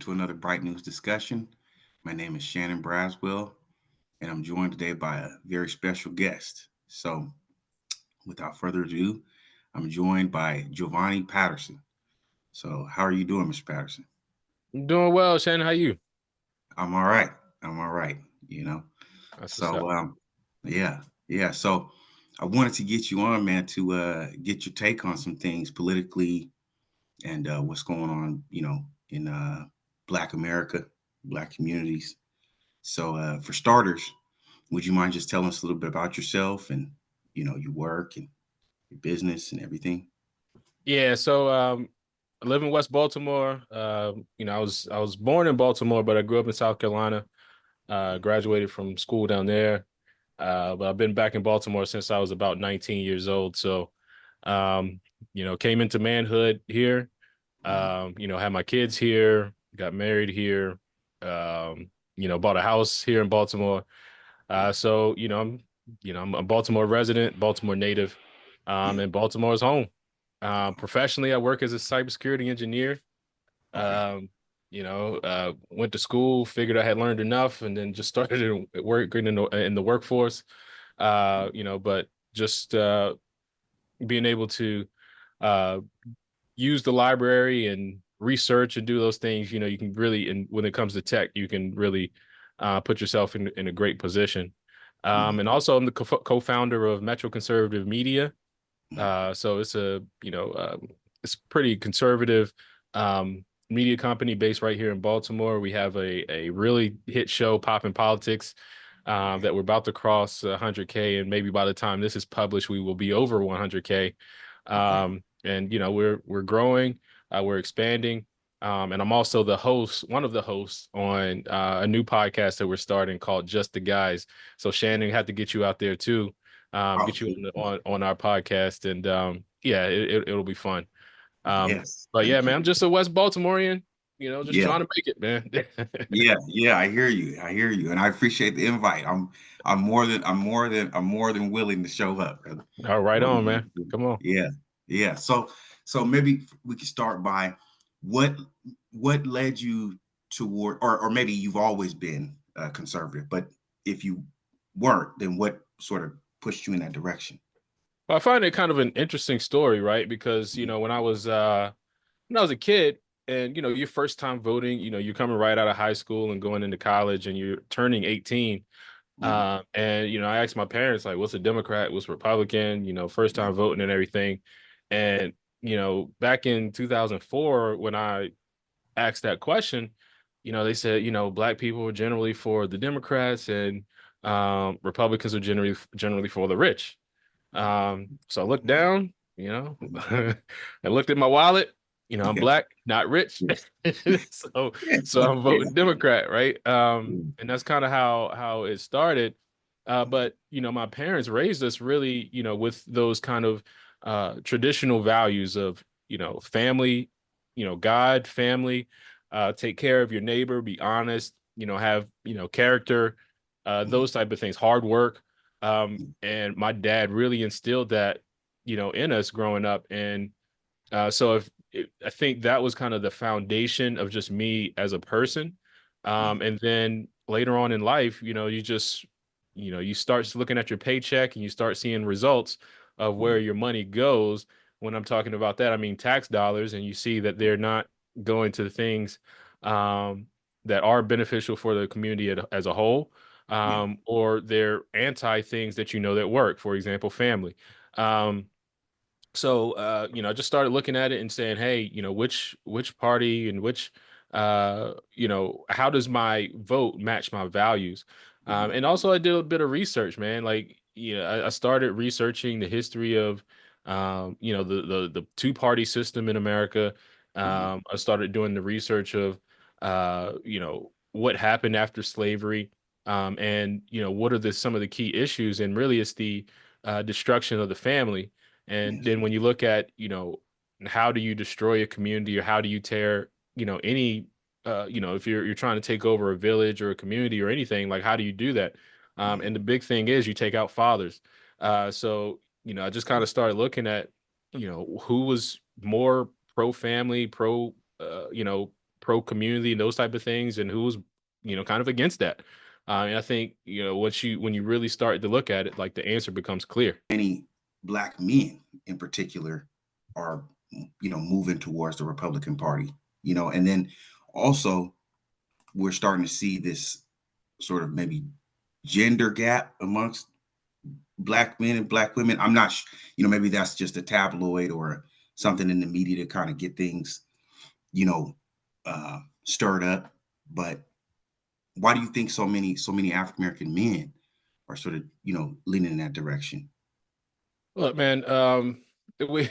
to another Bright News discussion. My name is Shannon Braswell, and I'm joined today by a very special guest. So, without further ado, I'm joined by Jovani Patterson. So, how are you doing, Mr. Patterson? I'm doing well, Shannon. How you? I'm all right. I'm all right. You know. That's what's So, up. yeah, yeah. So, I wanted to get you on, man, to get your take on some things politically and what's going on, in Black America, Black communities. So, for starters, would you mind just telling us a little bit about yourself and, your work and your business and everything? Yeah, so I live in West Baltimore. I was born in Baltimore, but I grew up in South Carolina. Graduated from school down there. But I've been back in Baltimore since I was about 19 years old. So, um, came into manhood here. Had my kids here, got married here. Bought a house here in Baltimore. So I'm a Baltimore resident, Baltimore native, Yeah. and Baltimore is home. Professionally, I work as a cybersecurity engineer. Okay. Went to school, figured I had learned enough, and then just started working in the workforce. But just being able to uh, use the library and research and do those things, you can really, and when it comes to tech, you can really put yourself in a great position. Mhm. And also, I'm the co-founder of Metro Conservative Media. Mhm. So it's pretty conservative media company based right here in Baltimore. We have a really hit show, Poppin' Politics, Okay. that we're about to cross 100K, and maybe by the time this is published, we will be over 100K. Okay. And we're growing, we're expanding. And I'm also one of the hosts on a new podcast that we're starting called Just the Guys. So Shannon, had to get you out there too, Oh, get you on our podcast, and yeah, it'll be fun. Um, yes. but yeah, Thank man, you. I'm just a West Baltimorean, just Yeah. trying to make it, man. Yeah. Yeah. I hear you. I hear you. And I appreciate the invite. I'm more than willing to show up, brother. All right, More than on, man. willing to. Come on. Yeah. Yeah. So maybe we could start by what what led you toward, or maybe you've always been conservative, but if you weren't, then what sort of pushed you in that direction? Well, I find it kind of an interesting story, right? Because Mhm. when I was a kid, and your first time voting, you're coming right out of high school and going into college, and you're turning 18. Mhm. And I asked my parents, like, what's a Democrat, what's Republican, first Yeah. time voting and everything. And back in 2004, when I asked that question, they said, black people are generally for the Democrats, and Republicans are generally for the rich. So I looked Mhm. down, I looked at my wallet. I'm Yeah. black, not rich. Yeah. so Yeah. so I'm Yeah. voting Democrat, right? Mm. And that's kind of how it started. But my parents raised us really, with those kind of traditional values of, family, God, family, take care of your neighbor, be honest, have, character, Mhm. those type of things, hard work. And my dad really instilled that, in us growing up. And so I think that was kind of the foundation of just me as a person. Yeah. And then later on in life, you start looking at your paycheck and you start seeing results of where Mhm. your money goes. When I'm talking about that, I mean tax dollars, and you see that they're not going to the things um, that are beneficial for the community as a whole, Yeah. or they're anti things that that work. For example, family. Um, I just started looking at it and saying, hey, which party and how does my vote match my values? Mhm. And also I did a bit of research, man. Like, I started researching the history of, the two-party system in America. Mhm. I started doing the research of, what happened after slavery, and what are some of the key issues, and really it's the destruction of the family. And Yes. then when you look at, how do you destroy a community, or how do you tear, any, if you're trying to take over a village or a community or anything, like how do you do that? Yeah. And the big thing is you take out fathers. So, I just kind of started looking at, who was more pro family, pro, pro community and those type of things, and who was, kind of against that. And I think, when you really start to look at it, like the answer becomes clear. Many black men in particular are, moving towards the Republican Party, and then also we're starting to see this sort of maybe gender gap amongst black men and black women. I'm not, maybe that's just a tabloid or something in the media to kind of get things, you know, stirred up. But why do you think so many African American men are sort of, leaning in that direction? Look, man, we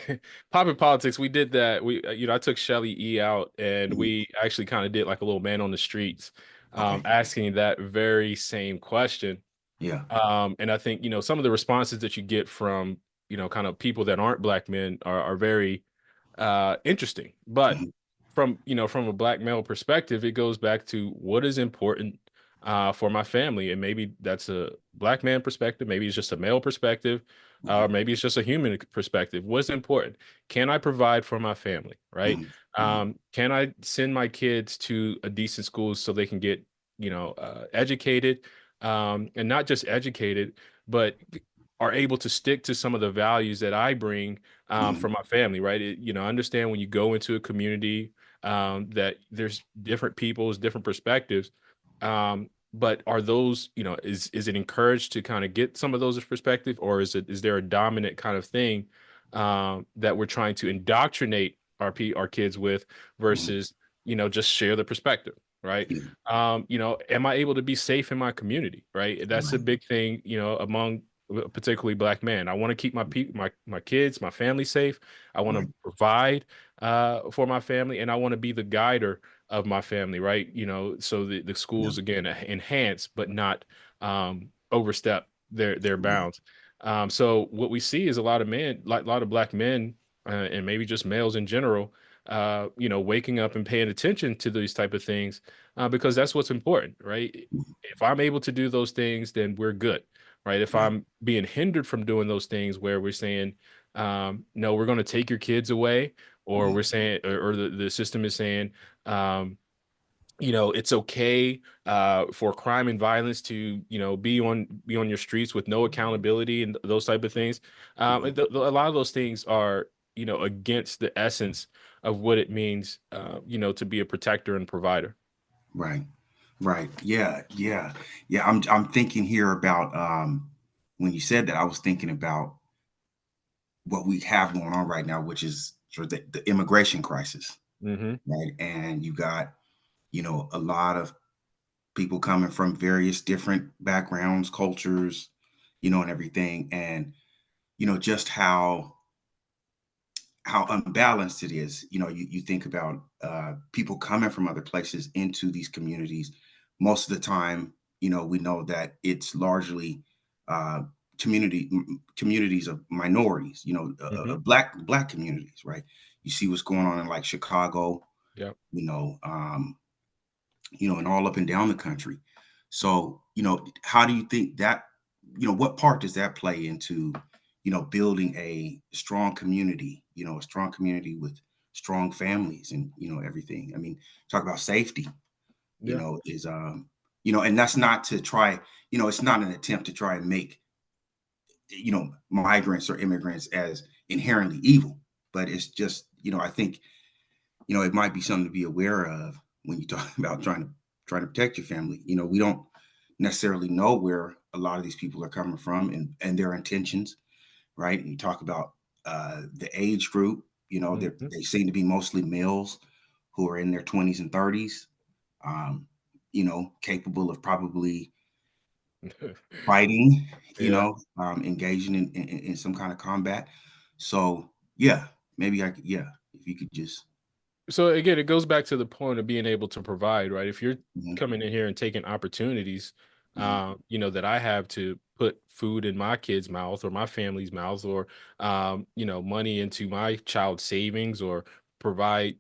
popping politics. We did that. I took Shelly E out, and Mhm. we actually kind of did like a little man on the streets, Okay. asking that very same question. Yeah. And I think, some of the responses that you get from, kind of people that aren't black men are very interesting. But Mhm. from a black male perspective, it goes back to what is important for my family. And maybe that's a black man perspective, maybe it's just a male perspective, Mhm. maybe it's just a human perspective. What's important? Can I provide for my family? Right? Mhm. Mhm. Can I send my kids to a decent school so they can get, educated, and not just educated, but are able to stick to some of the values that I bring Mhm. for my family, right? Understand when you go into a community, that there's different people's different perspectives, but are those, is it encouraged to kind of get some of those perspective, or is there a dominant kind of thing that we're trying to indoctrinate our kids with Mhm. versus, just share the perspective, right? Yeah. Am I able to be safe in my community, right? That's a Right. big thing, among particularly black men. I want to keep my kids, my family safe. I want Right. to provide for my family, and I want to be the guider of my family, right? So the Yeah. schools again enhance but not overstep their Right. bounds. So what we see is a lot of men, like a lot of black men, and maybe just males in general, waking up and paying attention to these type of things, because that's what's important, right? Mhm. If I'm able to do those things, then we're good, right? If Right. I'm being hindered from doing those things where we're saying, no, we're going to take your kids away, or Mhm. we're saying, or the system is saying, um, it's okay for crime and violence to, be on your streets with no accountability and those type of things. Mhm. A lot of those things are, against the essence of what it means, to be a protector and provider. Right. Right. Yeah. Yeah. Yeah. I'm thinking here about when you said that, I was thinking about what we have going on right now, which is sort of the immigration crisis, Hmm. right? And you got, a lot of people coming from various different backgrounds, cultures, and everything. And, just how unbalanced it is. You think about people coming from other places into these communities. Most of the time, we know that it's largely uh, communities of minorities. Hmm. Black communities, right? You see what's going on in like Chicago. Yeah. You know, um, and all up and down the country. So, how do you think that, what part does that play into, building a strong community, a strong community with strong families and, everything? I mean, talk about safety, Yeah. is, and that's not to try, it's not an attempt to try and make, migrants or immigrants as inherently evil, but it's just, I think, it might be something to be aware of when you talk about trying to protect your family. We don't necessarily know where a lot of these people are coming from and their intentions, right? And you talk about the age group. Hmm. They seem to be mostly males who are in their 20s and 30s, capable of probably fighting, Yeah. engaging in some kind of combat. So yeah, maybe yeah, if you could just. So again, it goes back to the point of being able to provide, right? If you're Mhm. coming in here and taking opportunities, Mhm. that I have to put food in my kid's mouth or my family's mouth, or money into my child's savings, or provide,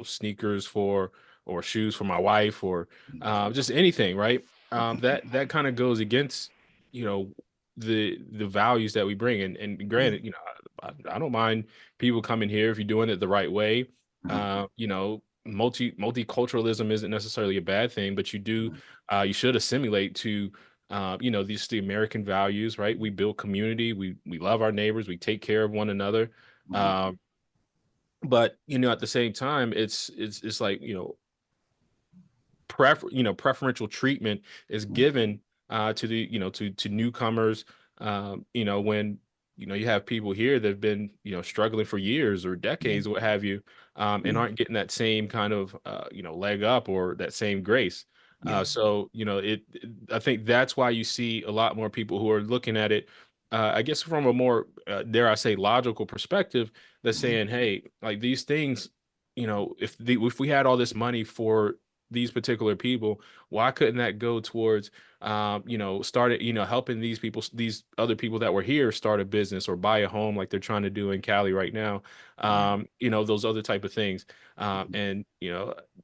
sneakers for or shoes for my wife, or just anything, right? That kind of goes against, you know, the values that we bring. And Yeah. granted, I don't mind people coming here if you're doing it the right way. Uh-huh. multiculturalism isn't necessarily a bad thing, but you should assimilate to these the American values, right? We build community, we love our neighbors, we take care of one another. Right. Um, but at the same time, it's like, preferential treatment is given to the to newcomers, when you have people here that have been struggling for years or Yeah. decades, what have you, and Yeah. aren't getting that same kind of leg up or that same grace. Yeah. So I think that's why you see a lot more people who are looking at it, I guess, from a more dare I say logical perspective, that's Mhm. saying, hey, like these things, if we had all this money for these particular people, why couldn't that go towards started helping these people, these other people that were here, start a business or buy a home like they're trying to do in Cali right now, Right. those other type of things. Mhm. And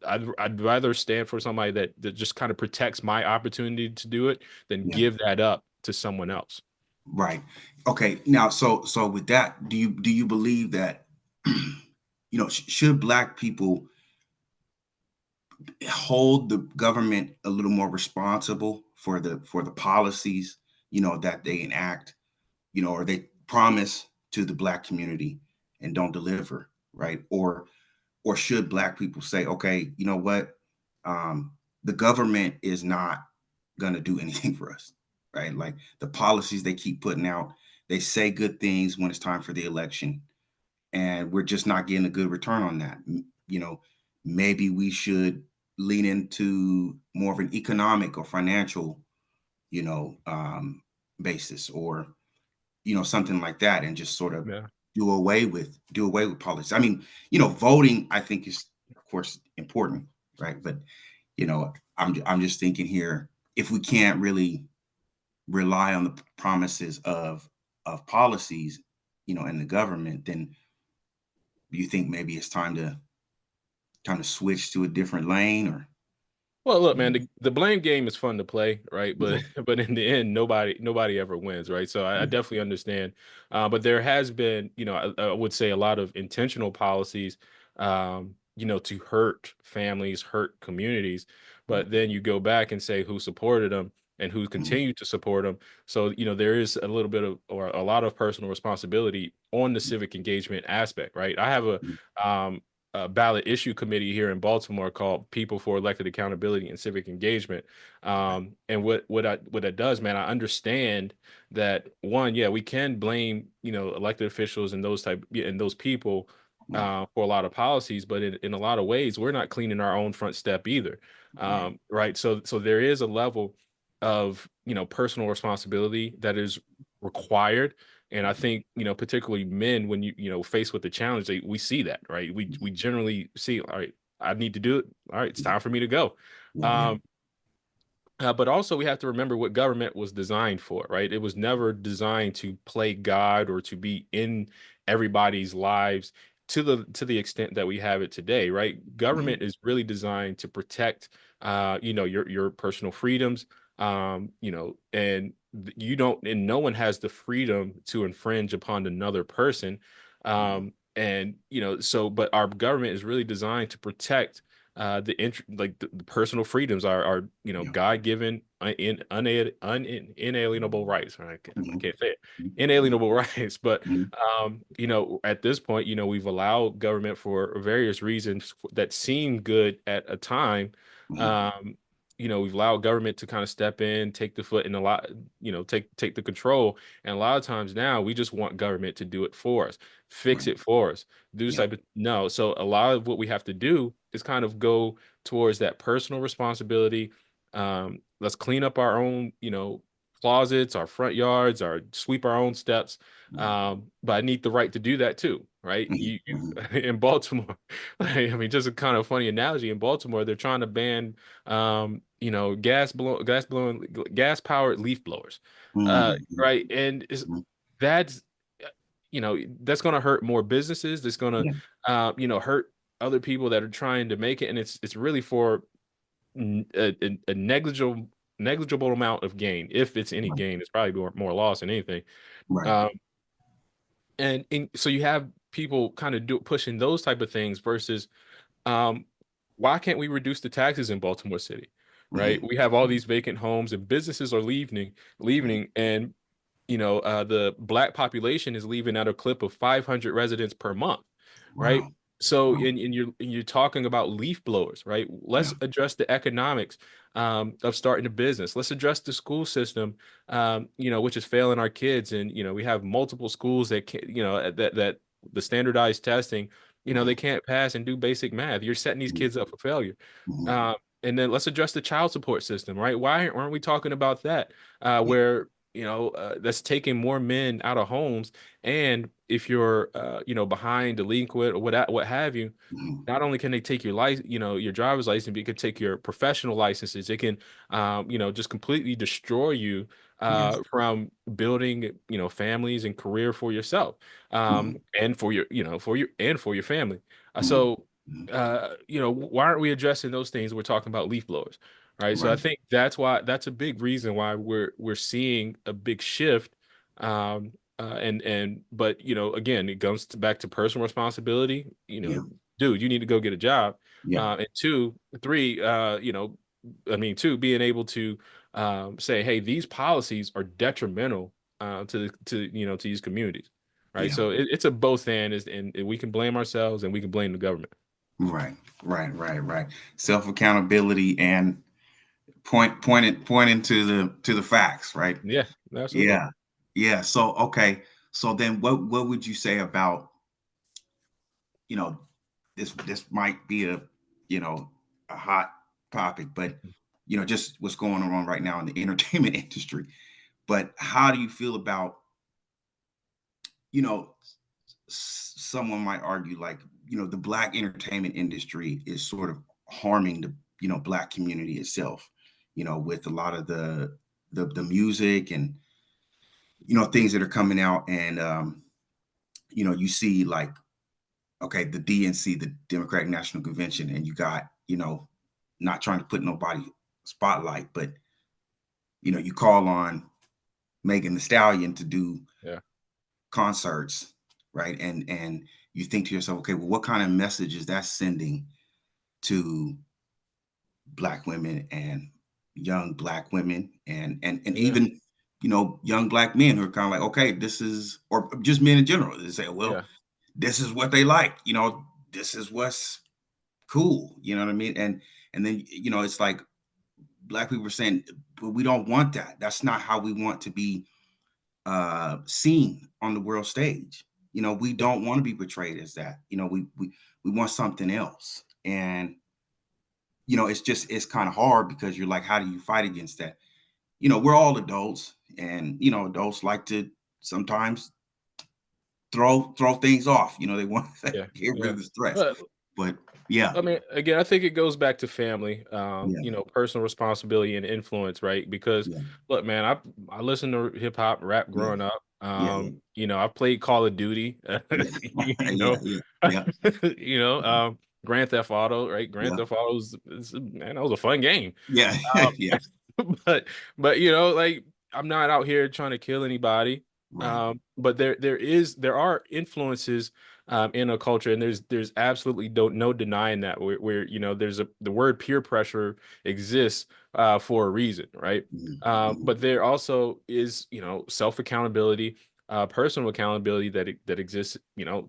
I'd rather stand for somebody that just kind of protects my opportunity to do it than Yeah. give that up to someone else. Right. Okay. Now, so with that, do you believe that should Black people hold the government a little more responsible for the policies that they enact, or they promise to the Black community and don't deliver, right? Or should Black people say, okay, you know what, um, the government is not going to do anything for us, right? Like the policies they keep putting out, they say good things when it's time for the election, and we're just not getting a good return on that. Maybe we should lean into more of an economic or financial, you know, um, basis, or something like that, and just sort of Yeah. do away with politics. I mean, voting, I think, is of course important, right? But I'm just thinking here, if we can't really rely on the promises of policies, in the government, then do you think maybe it's time to kind of switch to a different lane, or? Well, look, man, the blame game is fun to play, right? Yeah. But but in the end, nobody ever wins, right? So I Yeah. definitely understand. But there has been, I would say a lot of intentional policies, to hurt families, hurt communities. Yeah. But then you go back and say who supported them and who Mhm. continued to support them. So there is a little bit of, or a lot of, personal responsibility on the civic engagement aspect, right? I have Mhm. a ballot issue committee here in Baltimore called People for Elected Accountability and Civic Engagement. Right. And what that does, man, I understand that, one, yeah, we can blame elected officials and those type, yeah, and those people Yeah. for a lot of policies, but in a lot of ways, we're not cleaning our own front step either, Right. right? So there is a level of personal responsibility that is required. And I Mhm. think, particularly men, when faced with the challenge, we see that, right? We Mhm. generally see, all right, I need to do it. All right, it's time for me to go. Yeah. Yeah. Um, but also, we have to remember what government was designed for, right? It was never designed to play God or to be in everybody's lives to the extent that we have it today, right? Yeah. Government is really designed to protect, your personal freedoms, and you don't, and no one has the freedom to infringe upon another person, Mhm. and so, but our government is really designed to protect like the personal freedoms are Yeah. God-given, inalienable rights. I Mhm. can't say it, Mhm. inalienable rights. But Mhm. at this point, we've allowed government for various reasons that seem good at a time. Mhm. um we've allowed government to kind of step in, take the foot in a lot, take the control. And a lot of times now we just want government to do it for us, fix Right. it for us, do this Yeah. type of, no. So a lot of what we have to do is kind of go towards that personal responsibility. Let's clean up our own, closets, our front yards, our sweep our own steps. Right. But I need the right to do that too, right? Mhm. You Mhm. in Baltimore, I mean, just a kind of funny analogy. In Baltimore, they're trying to ban, gas powered leaf blowers, Mhm. right? And Mhm. that's that's going to hurt more businesses. That's going to Yeah. hurt other people that are trying to make it. And it's really for a negligible amount of gain. If it's any Right. gain, it's probably more loss than anything. Right. um and so you have people kind of pushing those type of things versus, um why can't we reduce the taxes in Baltimore City? Right? Mm-hmm. We have all these vacant homes and businesses are leaving, and the black population is leaving at a clip of 500 residents per month, right? Wow. So Wow. you're talking about leaf blowers, right? Yeah. Let's address the economics of starting a business. Let's address the school system, which is failing our kids, and we have multiple schools that can, that the standardized testing, they Mm-hmm. can't pass and do basic math. You're setting these kids up for failure. Mm-hmm. Um, and then let's address the child support system, right? Why aren't we talking about that? Yeah. Where that's taking more men out of homes. And if you're, behind, delinquent, or what have you, Mm-hmm. not only can they take your license, your driver's license, but it could take your professional licenses. It can, just completely destroy you Yes. from building, families and career for yourself, Mm-hmm. and for your, for your family. Mm-hmm. So, why aren't we addressing those things? We're talking about leaf blowers, right? So I Right. think that's a big reason why we're seeing a big shift. But again, it comes back to personal responsibility. Yeah. Dude, you need to go get a job. Yeah. And two, three, I mean, two, being able to say, hey, these policies are detrimental to these communities, right? Yeah. So it's a both and we can blame ourselves and we can blame the government. Right. Right. Right. Right. Self accountability and pointing to the facts. Right. Yeah, absolutely. Yeah. Yeah. So okay. So then what would you say about, you know, this might be a hot topic, but just what's going on right now in the entertainment industry. But how do you feel about, you know, someone might argue like, the black entertainment industry is sort of harming the, black community itself, with a lot of the music and, things that are coming out. And you see like, okay, the DNC, the Democratic National Convention, and you got, not trying to put nobody spotlight, but you call on Megan the Stallion to do Yeah. concerts, right? And you think to yourself, okay, well, what kind of message is that sending to black women and young black women and Yeah. even young black men who are kind of like, okay, this is, or just men in general, they say, well, Yeah. this is what they like, this is what's cool, you know what I mean? And then it's like black people are saying, but we don't want that. That's not how we want to be seen on the world stage. We don't want to be portrayed as that. We want something else. And it's kind of hard because you're like, how do you fight against that? We're all adults, and adults like to sometimes throw things off. They want to Yeah. get rid Yeah. of the stress. But But yeah, I mean, again, I think it goes back to family, yeah, personal responsibility and influence, right? Because yeah, look, man, I listened to hip hop, rap yeah, growing up. yeah, yeah, I played Call of Duty, yeah, you yeah, know, yeah, yeah, Grand Theft Auto, right? Grand yeah, Theft Auto man, that was a fun game. yeah, yeah, But like I'm not out here trying to kill anybody. right, But there are influences in a culture, and there's absolutely no denying that where the word peer pressure exists for a reason, right? mhm, But there also is self accountability, personal accountability that exists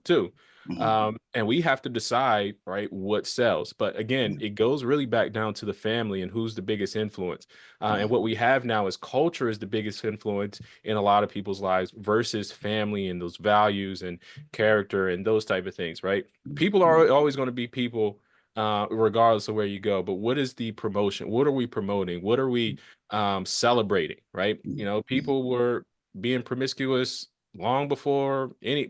too. mhm, And we have to decide, right, what sells. But again, mhm, it goes really back down to the family and who's the biggest influence. And mhm, what we have now is culture is the biggest influence in a lot of people's lives versus family and those values and character and those type of things, right? mhm, People mhm, are always going to be people, regardless of where you go. But what is the promotion? What are we promoting? What are we celebrating, right? mhm, mhm. People were being promiscuous long before it,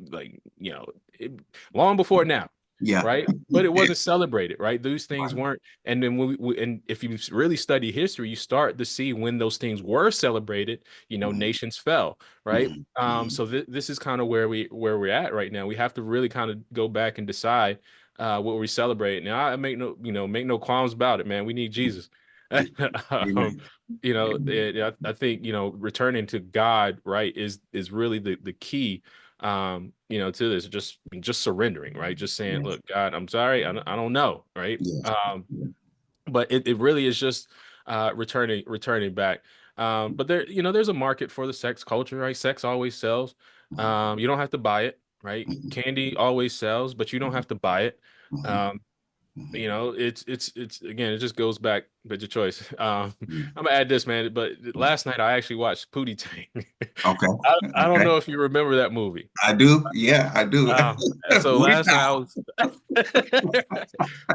long before now, Yeah. right? But it wasn't celebrated, right? Those things Right. weren't. And then and if you really study history, you start to see when those things were celebrated, Mhm, nations fell, right? mhm, mhm, So this is kind of where we're at right now. We have to really kind of go back and decide what we celebrate. Now, I make no qualms about it, man. We need mhm. Jesus. um, Amen. Amen. I think returning to God, right, is really the key to this, just surrendering, right? Just saying, Yes. look, God, I'm sorry, I don't know, right? Yes. Yeah. But it really is just returning back. But there's a market for the sex culture, right? Sex always sells. Mhm. You don't have to buy it, right? Mhm. Candy always sells, but you don't Mhm. have to buy it. Mhm. Um, Mhm. it's again, it just goes back, but your choice. Yeah. I'm gonna add this, man. But Yeah. last night I actually watched Pootie Tang. Okay. I don't Okay. know if you remember that movie. I do. Yeah, I do. So Booty last night I town. was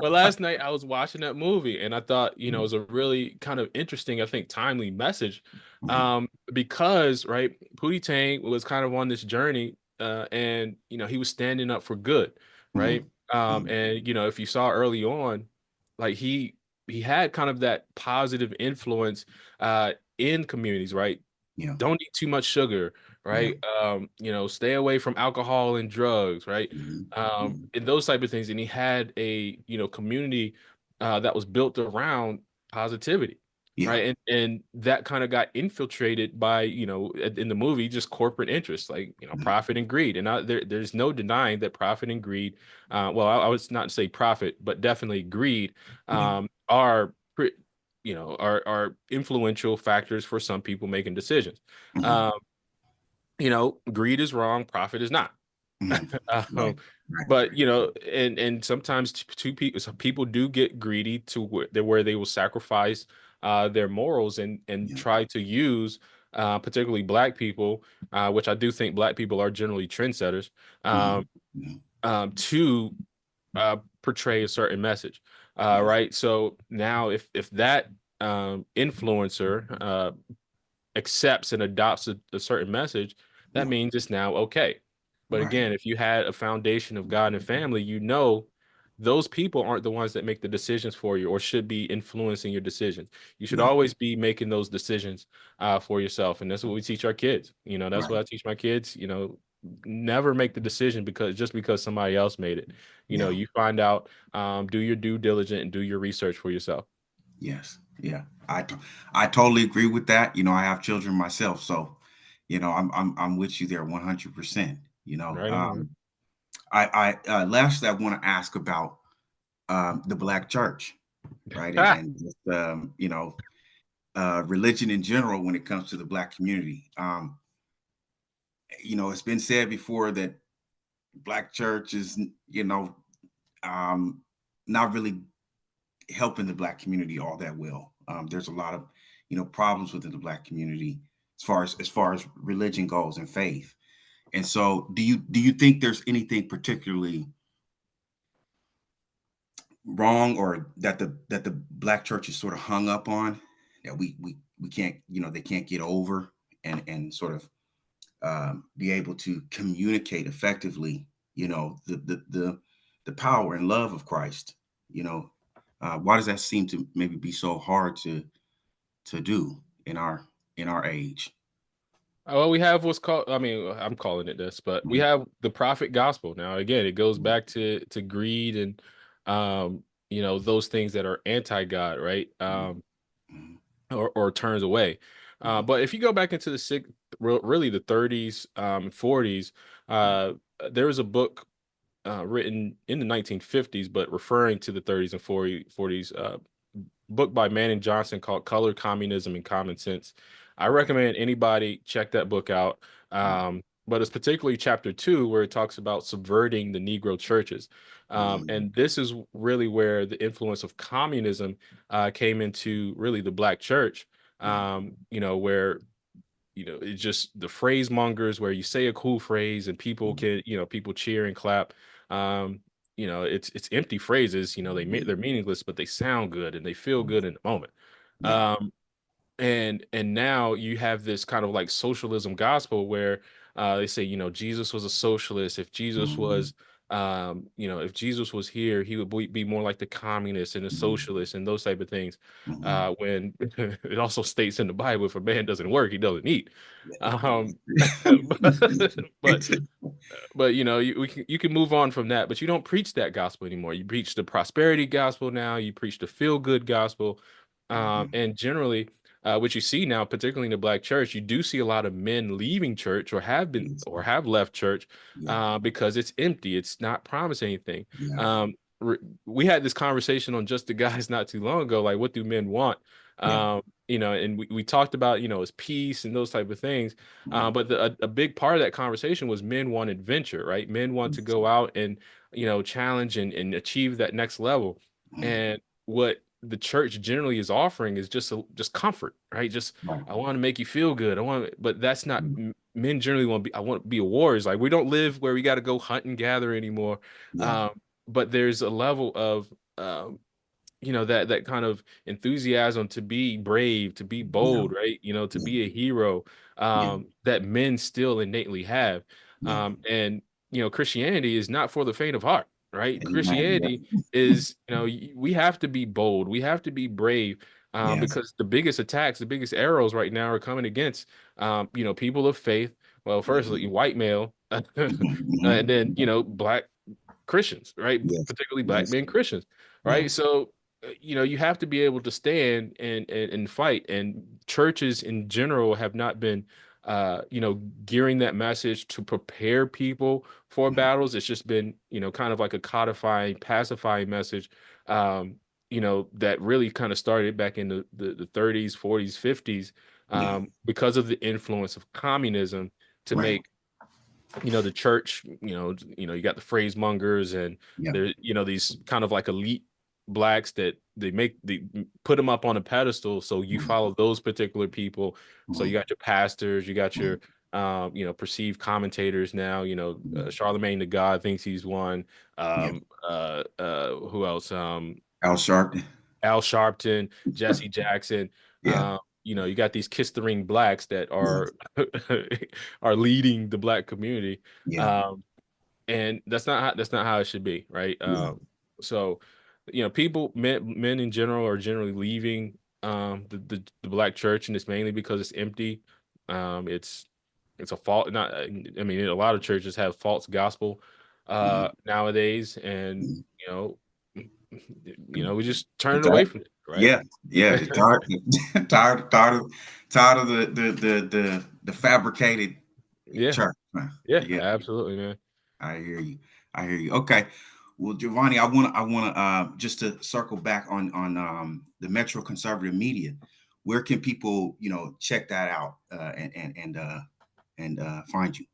well, last night I was watching that movie and I thought, it was a really kind of interesting, I think, timely message. Mhm. Because right, Pootie Tang was kind of on this journey, and he was standing up for good, right? Mhm. Mhm. And if you saw early on, like he had kind of that positive influence in communities, right? Yeah. Don't eat too much sugar, Yeah. right? Stay away from alcohol and drugs, right? Mhm. Mhm. And those type of things. And he had a community that was built around positivity, Yeah. right? And that kind of got infiltrated by in the movie just corporate interests, like Mhm. profit and greed. And there's no denying that profit and greed, well, I would not say profit, but definitely greed, Yeah. are are influential factors for some people making decisions. Mhm. Um, Greed is wrong, profit is not. Mhm. um, Right. Right. but and sometimes two people, some people do get greedy to where they will sacrifice their morals and Yeah. try to use particularly black people, which I do think black people are generally trendsetters, um, Mhm. Mhm. to portray a certain message. Yes. Right. So now if that influencer accepts and adopts a certain message, that Yeah. means it's now okay. But Right. again, if you had a foundation of God and family, those people aren't the ones that make the decisions for you or should be influencing your decisions. You should Yeah. always be making those decisions for yourself. And that's what we teach our kids. That's what Right. I teach my kids. Never make the decision because somebody else made it. Yeah. You find out, do your due diligence and do your research for yourself. Yes. Yeah. I totally agree with that. I have children myself, so I'm with you there 100%. Right on. Lastly, I want to ask about the black church, right? And Ah, and just, religion in general when it comes to the black community. It's been said before that black church is, um, not really helping the black community all that well. There's a lot of, problems within the black community as far as religion goes and faith. And so, do you think there's anything particularly wrong or that the black church is sort of hung up on that we can't, they can't get over and sort of be able to communicate effectively, the power and love of Christ. You know, why does that seem to maybe be so hard to do in our age? Well, we have what's called, I mean, I'm calling it this, but we Mhm. have the prophet gospel. Now, again, it goes back to greed and those things that are anti-God, right? Mhm. Mhm. Or turns away. Mhm. But if you go back into really the 30s, 40s, uh, there was a book written in the 1950s, but referring to the 30s and 40s, book by Manning Johnson called Color, Communism, and Common Sense. I Okay. recommend anybody check that book out. But it's particularly chapter 2 where it talks about subverting the Negro churches. Mhm. And this is really where the influence of communism came into really the black church, Yeah. where it's just the phrase mongers where you say a cool phrase and people Mhm. can, people cheer and clap. It's empty phrases, Mhm. they're meaningless, but they sound good and they feel good in the moment. Yeah. Um, and now you have this kind of like socialism gospel where they say, Jesus was a socialist. Mhm. If Jesus was here, he would be more like the communists and the Mhm. socialists and those type of things. Mhm. When it also states in the Bible, if a man doesn't work, he doesn't eat. Um, but you can move on from that, but you don't preach that gospel anymore. You preach the prosperity gospel now. You preach the feel good gospel, Mhm. and generally. which you see now, particularly in the Black church, you do see a lot of men leaving church or have been Yes. or have left church Yeah. because it's empty. It's not promising anything. Yeah. Um, we had this conversation on Just the Guys not too long ago, like what do men want? Yeah. And we talked about, it's peace and those type of things. Right. But a big part of that conversation was men want adventure, right? Men want to Yes. go out and, challenge and achieve that next level. Mm. And what the church generally is offering is just comfort, right? Just Right. I want to make you feel good. But that's not Mm. men generally want to be. I want to be a warrior. Like we don't live where we got to go hunt and gather anymore. Yeah. Um, but there's a level of that kind of enthusiasm to be brave, to be Yeah. bold, right? To Yeah. be a hero, Yeah. that men still innately have. Yeah. And Christianity is not for the faint of heart, right? Amen. Christianity Yeah. is, we have to be bold, we have to be brave, Yes. because the biggest attacks, the biggest arrows right now are coming against people of faith. Well, firstly, Mhm. white male, Mhm. and Mhm. then Black Christians, right? Yes. Particularly Black Yes. men Christians, Yeah. right? So, you have to be able to stand and fight. And churches in general have not been, gearing that message to prepare people for Mhm. battles. It's just been, kind of like a codifying, pacifying message, that really kind of started back in the 30s, 40s, 50s, Yeah. because of the influence of communism to Right. make the church, you got the phrase mongers and Yeah. there, these kind of like elite blacks that they put them up on a pedestal. So you Mhm. follow those particular people. So you Mhm. got your pastors, you got your, Mhm. perceived commentators now, Mhm. Charlemagne the God thinks he's one. Yeah. Who else? Al Sharpton. Al Sharpton, Jesse Jackson. Yeah. You got these kiss the ring blacks that Yes. are are leading the black community. Yeah. Um, and that's not how it should be, right? Yeah. So people, men in general are generally leaving the black church, and it's mainly because it's empty. It's a fault, not I mean, a lot of churches have false gospel Mhm. nowadays, and Mhm. you know we just turn It's it away all- from it, right? Yeah. Yeah. They're tired. Tired of the fabricated Yeah, church. Man. yeah, Yeah. absolutely, man. I hear you. I hear you. Okay. Well, Giovanni, I want to just to circle back on the Metro Conservative Media. Where can people check that out and find you?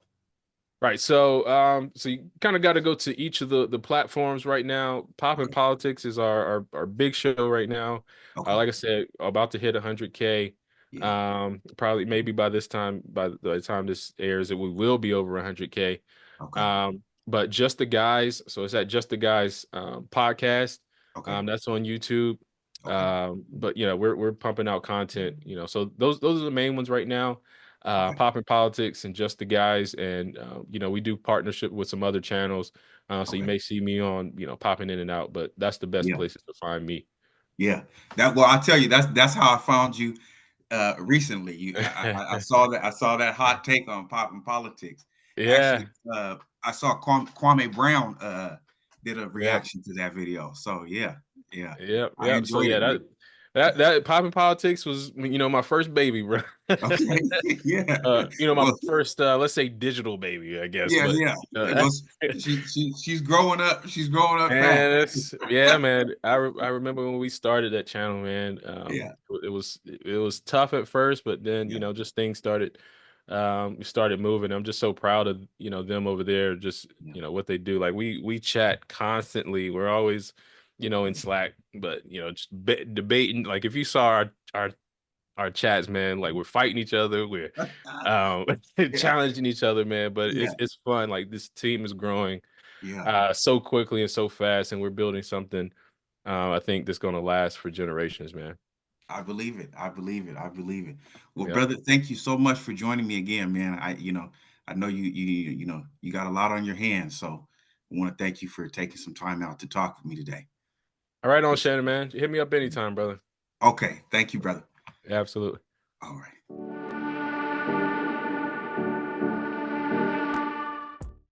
Right. So you kind of got to go to each of the platforms right now. Pop and Okay. Politics is our big show right now. Okay. Like I said, about to hit 100K. Yeah. Probably maybe by the time this airs, it we will be over 100K. Okay. But Just the Guys, so it's at Just the Guys podcast. Okay. That's on YouTube. Okay. But we're pumping out content. So those are the main ones right now. Okay. Pop and Politics and Just the Guys, and we do partnership with some other channels. So you Okay. may see me on popping in and out, but that's the best Yeah. places to find me. Yeah. I tell you, that's how I found you recently. I saw that hot take on pop and politics. Yeah, Actually, I saw Kwame Brown did a yeah. reaction to that video. So yeah, yeah, Yep, I yep. So enjoyed yeah, it, man. that popping politics was my first baby, bro. Okay, yeah. My Well, first let's say digital baby, I guess. yeah, But yeah. It was she's growing up. She's growing up fast. man, yeah, man. I remember when we started that channel, man. Yeah, It was tough at first, but then yeah, just things started we started moving. I'm just so proud of them over there, just yeah. what they do. Like we chat constantly. We're always in Slack, but just debating. Like if you saw our chats, man, like we're fighting each other, we're um Yeah, challenging each other, man. But yeah, it's fun. Like this team is growing yeah. so quickly and so fast, and we're building something I think that's going to last for generations, man. I believe it. I believe it. I believe it. Well, Yep. brother, thank you so much for joining me again, man. I know you got a lot on your hands, so I want to thank you for taking some time out to talk with me today. All right, on Shannon, man. Hit me up anytime, brother. Okay, thank you, brother. Absolutely. All right.